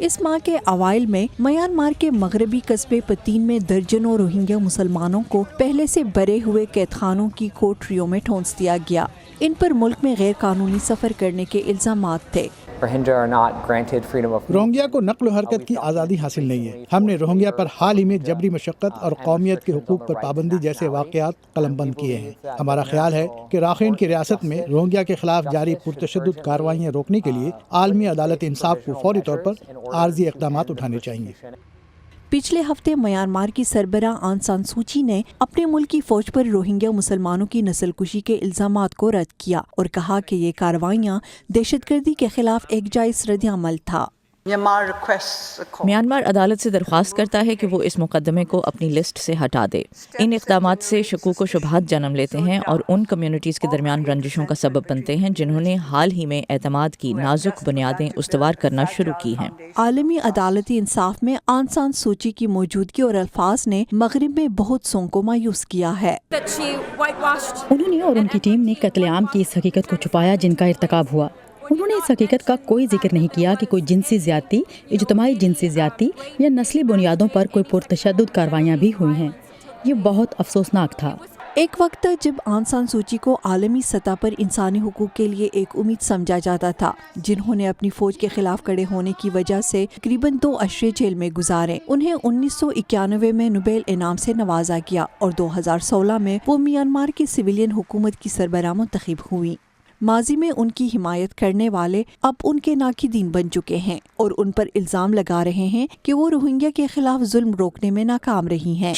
اس ماہ کے اوائل میں میانمار کے مغربی قصبے پتین میں درجنوں روہنگیا مسلمانوں کو پہلے سے بھرے ہوئے قید خانوں کی کوٹریوں میں ٹھونس دیا گیا۔ ان پر ملک میں غیر قانونی سفر کرنے کے الزامات تھے۔ روہنگیا کو نقل و حرکت کی آزادی حاصل نہیں ہے۔ ہم نے روہنگیا پر حال ہی میں جبری مشقت اور قومیت کے حقوق پر پابندی جیسے واقعات قلم بند کیے ہیں۔ ہمارا خیال ہے کہ راکھین کی ریاست میں روہنگیا کے خلاف جاری پرتشدد کارروائیاں روکنے کے لیے عالمی عدالت انصاف کو فوری طور پر عارضی اقدامات اٹھانے چاہیے۔ پچھلے ہفتے میانمار کی سربراہ آن سان سوچی نے اپنے ملک کی فوج پر روہنگیا مسلمانوں کی نسل کشی کے الزامات کو رد کیا اور کہا کہ یہ کارروائیاں دہشت گردی کے خلاف ایک جائز رد عمل تھا۔ میانمار عدالت سے درخواست کرتا ہے کہ وہ اس مقدمے کو اپنی لسٹ سے ہٹا دے۔ ان اقدامات سے شکوک و شبہات جنم لیتے ہیں اور ان کمیونٹیز کے درمیان رنجشوں کا سبب بنتے ہیں جنہوں نے حال ہی میں اعتماد کی نازک بنیادیں استوار کرنا شروع کی ہیں۔ عالمی عدالتی انصاف میں آن سان سوچی کی موجودگی اور الفاظ نے مغرب میں بہت سوں کو مایوس کیا ہے۔ انہوں نے اور ان کی ٹیم نے قتل عام کی اس حقیقت کو چھپایا جن کا ارتکاب ہوا۔ انہوں نے اس حقیقت کا کوئی ذکر نہیں کیا کہ کوئی جنسی زیادتی، اجتماعی جنسی زیادتی یا نسلی بنیادوں پر کوئی پرتشدد کارروائیاں بھی ہوئی ہیں۔ یہ بہت افسوسناک تھا۔ ایک وقت تھا جب آن سان سوچی کو عالمی سطح پر انسانی حقوق کے لیے ایک امید سمجھا جاتا تھا، جنہوں نے اپنی فوج کے خلاف کھڑے ہونے کی وجہ سے تقریباً 2 عشرے جیل میں گزارے۔ انہیں 1991 میں نوبیل انعام سے نوازا گیا اور 2016 میں وہ میانمار کی سویلین حکومت کی سربراہ منتخب ہوئی۔ ماضی میں ان کی حمایت کرنے والے اب ان کے ناقدین بن چکے ہیں اور ان پر الزام لگا رہے ہیں کہ وہ روہنگیا کے خلاف ظلم روکنے میں ناکام رہی ہیں۔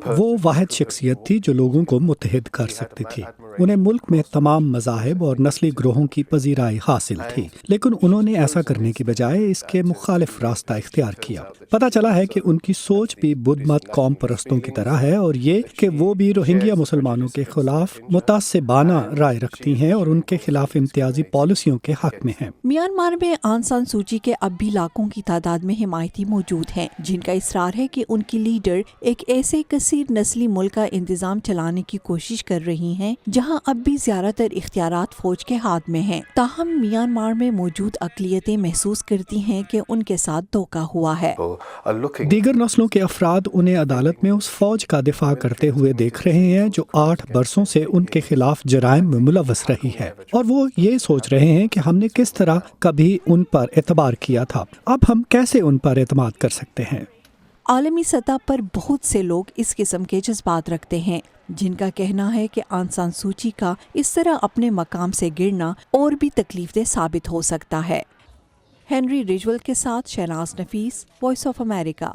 وہ واحد شخصیت تھی جو لوگوں کو متحد کر سکتی تھی۔ انہیں ملک میں تمام مذاہب اور نسلی گروہوں کی پذیرائی حاصل تھی، لیکن انہوں نے ایسا کرنے کی بجائے اس کے مخالف راستہ اختیار کیا۔ پتہ چلا ہے کہ ان کی سوچ بھی بدھ مت قوم پرستوں کی طرح ہے، اور یہ کہ وہ بھی روہنگیا مسلمانوں کے خلاف متعصبانہ رائے رکھتی ہیں اور ان کے خلاف امتیازی پالیسیوں کے حق میں ہیں۔ میانمار میں آن سان سوچی کے اب بھی لاکھوں کی تعداد میں حمایتی موجود ہیں، جن کا اصرار ہے کہ ان کی لیڈر ایک ایسے کثیر نسلی ملک کا انتظام چلانے کی کوشش کر رہی ہیں جہاں اب بھی زیادہ تر اختیارات فوج کے ہاتھ میں ہیں۔ تاہم میانمار میں موجود اقلیتیں محسوس کرتی ہیں کہ ان کے ساتھ دھوکہ ہوا ہے۔ دیگر نسلوں کے افراد انہیں عدالت میں اس فوج کا دفاع کرتے ہوئے دیکھ رہے ہیں جو 8 برسوں سے ان کے خلاف جرائم میں ملوث رہی ہے، اور وہ یہ سوچ رہے ہیں کہ ہم نے کس طرح کبھی ان پر اعتبار کیا تھا، اب ہم کیسے ان پر اعتماد کر سکتے ہیں۔ عالمی سطح پر بہت سے لوگ اس قسم کے جذبات رکھتے ہیں، جن کا کہنا ہے کہ آن سان سوچی کا اس طرح اپنے مقام سے گرنا اور بھی تکلیف دہ ثابت ہو سکتا ہے۔ ہنری رجول کے ساتھ شہناز نفیس، وائس آف امریکہ۔